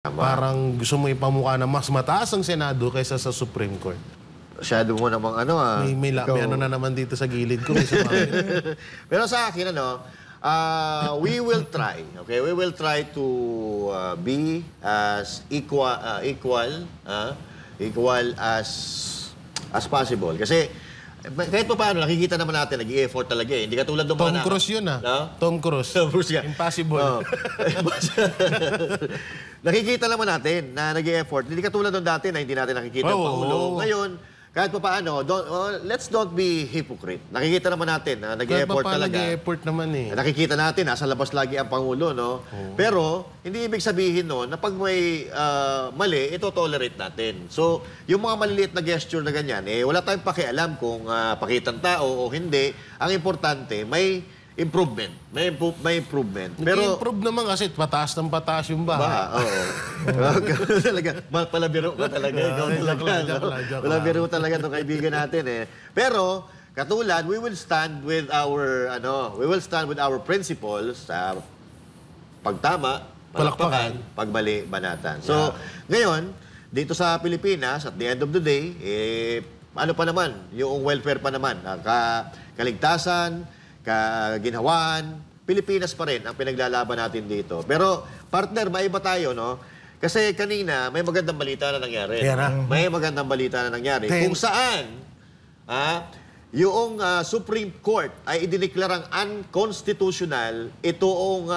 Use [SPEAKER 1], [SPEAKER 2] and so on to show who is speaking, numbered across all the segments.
[SPEAKER 1] Parang gusto mo ipamukha na mas mataas ang Senado kaysa sa Supreme Court.
[SPEAKER 2] Masyado mo namang
[SPEAKER 1] May ano na naman dito sa gilid ko.
[SPEAKER 2] Pero sa akin, we will try. Okay, we will try to be as equal as possible. Kasi kahit pa paano, nakikita naman natin, nag-i-effort talaga eh. Hindi katulad ng
[SPEAKER 1] Tom Cruise yun Tom Cruise. Impossible.
[SPEAKER 2] Nakikita naman natin na nag-i-effort. Hindi katulad ng dati na hindi natin nakikita ang Pangulo. Ngayon, kahit pa paano, let's don't be hypocrite. Nakikita naman natin na nag-i-effort talaga.
[SPEAKER 1] Nag-i-effort naman eh.
[SPEAKER 2] Nakikita natin, nasa labas lagi ang Pangulo, no? Pero, hindi ibig sabihin, no, na pag may mali, ito tolerate natin. So, yung mga maliliit na gesture na ganyan, wala tayong pakialam kung pakitang tao o hindi. Ang importante, may improvement. May improvement. Pero
[SPEAKER 1] improve naman kasi pataas ng pataas yung bahay.
[SPEAKER 2] Oo. Talaga, palabiro ka talaga. Palabiro talaga itong kaibigan natin eh. Pero, katulad, we will stand with our principles sa pagtama, palakpakan, pagmali, banatan. So, ngayon, dito sa Pilipinas, at the end of the day, ano pa naman, yung welfare pa naman, kaligtasan, kaginhawaan, Pilipinas pa rin ang pinaglalaban natin dito. Pero, partner, maiba tayo, no? Kasi kanina, may magandang balita na nangyari. May magandang balita na nangyari. Kung saan, yung Supreme Court ay idineklarang unconstitutional itong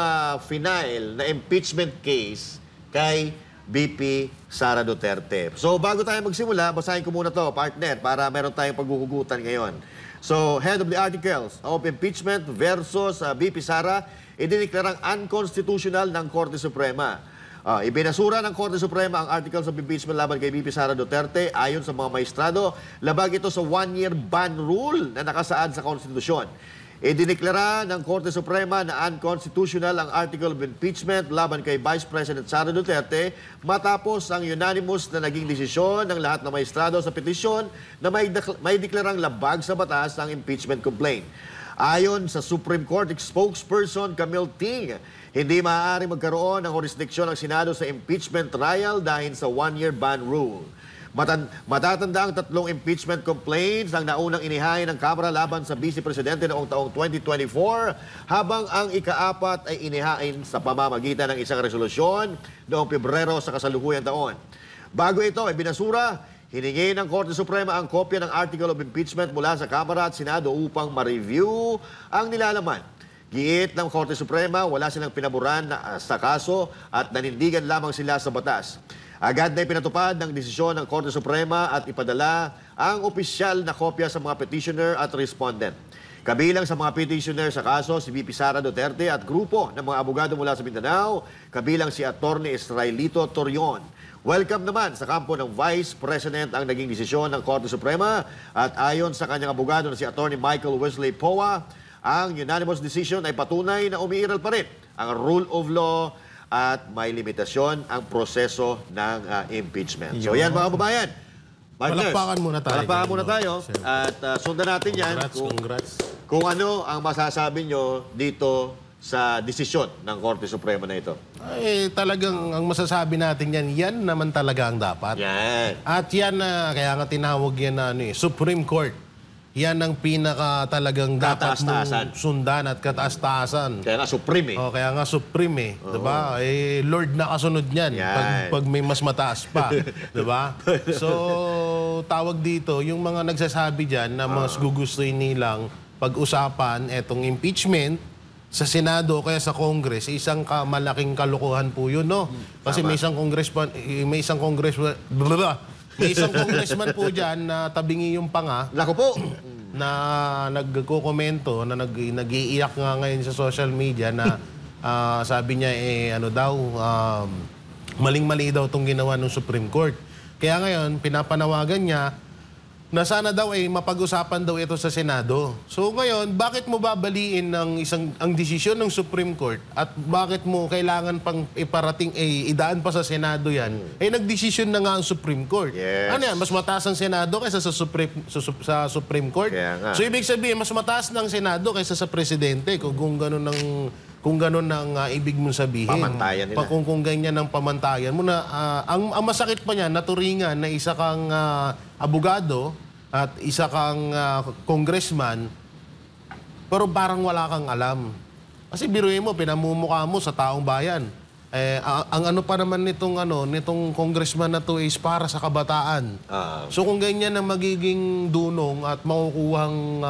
[SPEAKER 2] final na impeachment case kay VP Sara Duterte. So, bago tayo magsimula, basahin ko muna to, partner, para meron tayong paghuhugutan ngayon. So, head of the articles of impeachment versus VP Sara, idineklarang unconstitutional ng Korte Suprema. Ibinasura ng Korte Suprema ang articles of impeachment laban kay VP Sara Duterte. Ayon sa mga maestrado, labag ito sa one-year ban rule na nakasaad sa konstitusyon. Idineklara ng Korte Suprema na unconstitutional ang article of impeachment laban kay Vice President Sara Duterte matapos ang unanimous na naging desisyon ng lahat ng maestrado sa petisyon na may deklarang labag sa batas ang impeachment complaint. Ayon sa Supreme Court spokesperson Camille Ting, hindi maaari magkaroon ng jurisdiksyon ng Senado sa impeachment trial dahil sa one-year ban rule. Matatanda ang tatlong impeachment complaints ang naunang inihain ng Kamara laban sa Vice Presidente noong taong 2024 habang ang ika-apat ay inihain sa pamamagitan ng isang resolusyon noong Pebrero sa kasalukuyang taon. Bago ito ay binasura, hiningi ng Korte Suprema ang kopya ng article of impeachment mula sa Kamara at Senado upang ma-review ang nilalaman. Giit ng Korte Suprema, wala silang pinaburan sa kaso at nanindigan lamang sila sa batas. Agad na ipinatupad ng desisyon ng Korte Suprema at ipadala ang opisyal na kopya sa mga petitioner at respondent. Kabilang sa mga petitioner sa kaso si VP Sara Duterte at grupo ng mga abogado mula sa Mindanao, kabilang si Atty. Israelito Torion. Welcome naman sa kampo ng Vice President ang naging desisyon ng Korte Suprema at ayon sa kanyang abogado na si Atty. Michael Wesley Poa, ang unanimous decision ay patunay na umiiral pa rin ang rule of law at may limitasyon ang proseso ng impeachment. So yan mga kababayan.
[SPEAKER 1] Palakpakan muna tayo.
[SPEAKER 2] Palakpakan muna tayo. At sundan natin yan kung ano ang masasabi nyo dito sa desisyon ng Korte Suprema na ito.
[SPEAKER 1] Talagang ang masasabi natin yan naman talaga ang dapat.
[SPEAKER 2] Yan.
[SPEAKER 1] At yan kaya nga tinawag yan na Supreme Court. Yan ang pinaka talagang dapat mong sundan at kataas-taasan.
[SPEAKER 2] Kaya nga Supreme
[SPEAKER 1] kaya nga Supreme diba? Lord na kasunod niyan pag may mas mataas pa. Diba? So, tawag dito, yung mga nagsasabi dyan na mas gugustuhin nilang pag-usapan etong impeachment sa Senado kaya sa Congress, isang malaking kalokohan po yun, no? Kasi may isang congressman po dyan na tabingi yung panga.
[SPEAKER 2] Naku po!
[SPEAKER 1] Na nagko-komento, na nag-iiyak nga ngayon sa social media na sabi niya, maling-mali daw itong ginawa ng Supreme Court. Kaya ngayon, pinapanawagan niya na sana daw mapag-usapan daw ito sa Senado. So ngayon, bakit mo babaliin ang desisyon ng Supreme Court at bakit mo kailangan pang iparating, idaan pa sa Senado yan? Nagdesisyon na nga ang Supreme Court.
[SPEAKER 2] Yes.
[SPEAKER 1] Ano yan? Mas mataas ang Senado kaysa sa Supreme Court? So ibig sabihin, mas mataas ng Senado kaysa sa Presidente kung ganun ang kung gano'n ang ibig mong sabihin.
[SPEAKER 2] Pamantayan nila.
[SPEAKER 1] Kung ganyan ang pamantayan mo na, ang masakit pa niya, naturingan na isa kang abogado at isa kang congressman, pero parang wala kang alam. Kasi biruin mo, pinamumukha mo sa taong bayan. Ang ano pa naman nitong congressman na to is para sa kabataan. So kung ganyan ang magiging dunong at makukuhang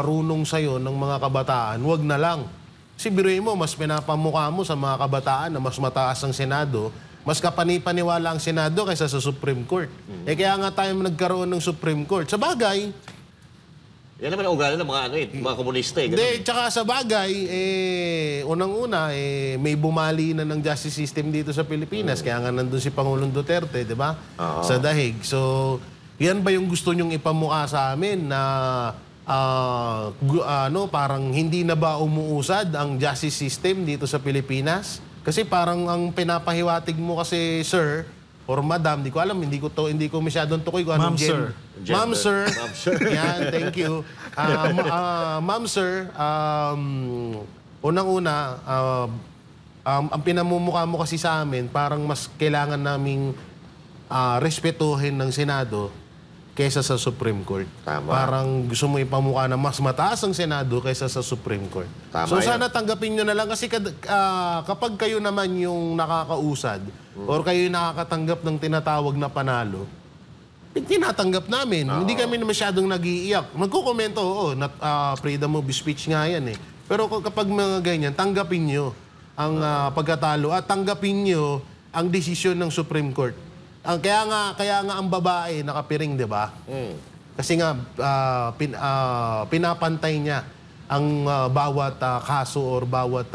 [SPEAKER 1] runong sa'yo ng mga kabataan, wag na lang. Kasi biruin mo, mas pinapamukha mo sa mga kabataan na mas mataas ang Senado, mas kapanipaniwala ang Senado kaysa sa Supreme Court. Kaya nga tayo nagkaroon ng Supreme Court. Sa bagay,
[SPEAKER 2] yan naman ang ugali ng mga mga komunista eh.
[SPEAKER 1] hindi, tsaka sa bagay, unang-una, may bumali na ng justice system dito sa Pilipinas. Kaya nga nandun si Pangulong Duterte, di ba? Sa dahig. So, yan ba yung gusto nyong ipamukha sa amin na parang hindi na ba umuusad ang justice system dito sa Pilipinas? Kasi parang ang pinapahiwatig mo kasi, sir, or madam, di ko alam, hindi ko masyadong tukoy kung anong Ma'am, sir.
[SPEAKER 2] Ma'am, sir.
[SPEAKER 1] Yan, thank you. Ma'am, sir, unang-una, ang pinamumukha mo kasi sa amin, parang mas kailangan naming respetuhin ng Senado kaysa sa Supreme Court.
[SPEAKER 2] Tama.
[SPEAKER 1] Parang gusto mo ipamukha na mas mataas ang Senado kaysa sa Supreme Court.
[SPEAKER 2] Tama
[SPEAKER 1] So
[SPEAKER 2] yan.
[SPEAKER 1] sana tanggapin nyo na lang kasi kapag kayo naman yung nakakausad or kayo yung nakakatanggap ng tinatawag na panalo, tinatanggap namin. Hindi kami na masyadong nag-iiyak. Magkukomento, freedom of speech nga yan eh. Pero kapag mga ganyan, tanggapin nyo ang pagkatalo at tanggapin nyo ang desisyon ng Supreme Court. Kaya nga ang babae nakapiring, 'di ba? Kasi nga pinapantay niya ang bawat kaso or bawat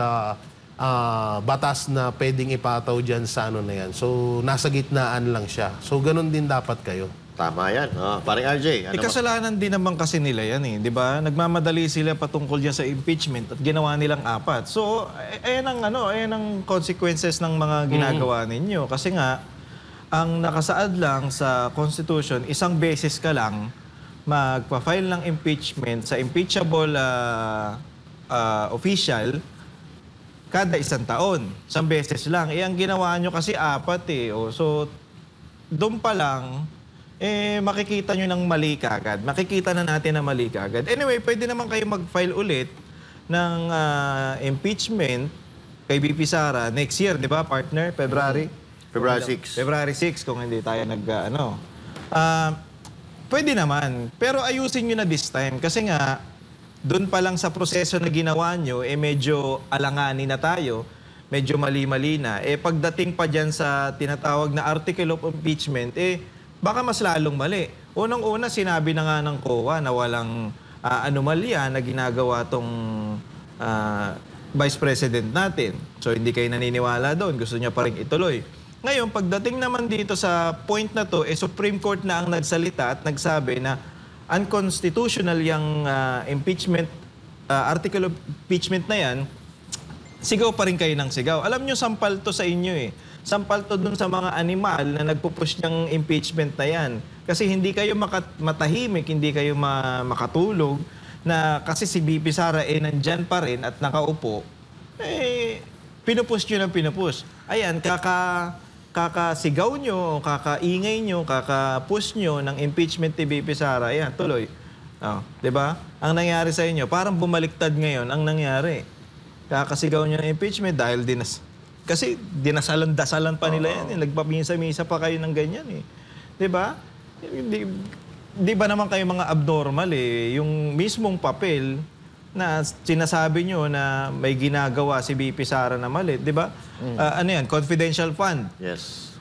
[SPEAKER 1] batas na pwedeng ipataw diyan sa ano na 'yan. So nasa gitnaan lang siya. So ganun din dapat kayo.
[SPEAKER 2] Tama yan. Parang RJ.
[SPEAKER 3] Kasalanan din naman kasi nila yan eh, di ba? Nagmamadali sila patungkol dyan sa impeachment at ginawa nilang 4. So, ayan ang consequences ng mga ginagawa ninyo. Kasi nga, ang nakasaad lang sa Constitution, isang beses ka lang magpa-file ng impeachment sa impeachable official kada 1 taon. Isang beses lang. Ang ginawa nyo kasi 4 eh. So, doon pa lang, makikita nyo ng mali kagad. Makikita na natin na mali kagad. Anyway, pwede naman kayo mag-file ulit ng impeachment kay BP Sara next year, di ba, partner? February
[SPEAKER 2] 6.
[SPEAKER 3] February 6 kung hindi tayo pwede naman. Pero ayusin nyo na this time. Kasi nga, doon pa lang sa proseso na ginawa nyo, medyo alanganin na tayo. Medyo mali-mali na. Pagdating pa dyan sa tinatawag na article of impeachment, baka mas lalong mali. Unang-una, sinabi na nga ng COA na walang anomalya na ginagawa tong Vice President natin. So, hindi kayo naniniwala doon. Gusto niya pa rin ituloy. Ngayon, pagdating naman dito sa point na to, Supreme Court na ang nagsalita at nagsabi na unconstitutional yung impeachment, article of impeachment na yan, sigaw pa rin kayo ng sigaw. Alam nyo, sampal to sa inyo eh. Sampal to dun sa mga animal na nagpupush ng impeachment na yan. Kasi hindi kayo matahimik, hindi kayo makatulog, na kasi si BP Sara nandyan pa rin at nakaupo, pinupush nyo ng pinupush. Ayan, kakasigaw nyo, kakaingay nyo, kakapush nyo ng impeachment ni BP Sara. Ayan, tuloy. Diba? Ang nangyari sa inyo, parang bumaliktad ngayon ang nangyari. Kakasigaw nyo ng impeachment dahil kasi dinasalan-dasalan pa nila yan. Nagpapinsa-misa pa kayo ng ganyan eh. Diba? Di ba naman kayo mga abnormal eh. Yung mismong papel na sinasabi nyo na may ginagawa si BP Sara na mali, di ba? Ano yan? Confidential fund.
[SPEAKER 2] Yes.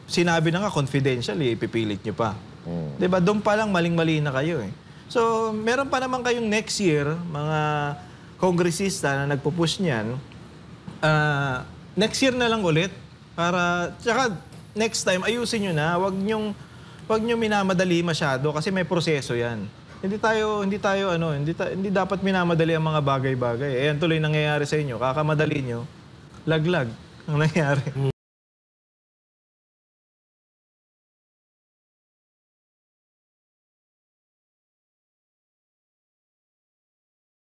[SPEAKER 3] Sinabi na nga confidential eh, ipipilit nyo pa. Di ba? Doon pa lang maling-mali na kayo eh. So, meron pa naman kayong next year, mga kongresista na nagpupush niyan. Next year na lang ulit. Tsaka next time, ayusin nyo na. Huwag nyo minamadali masyado kasi may proseso yan. Hindi dapat minamadali ang mga bagay-bagay. Ayan tuloy nangyayari sa inyo. Kakamadali nyo, laglag ang nangyayari.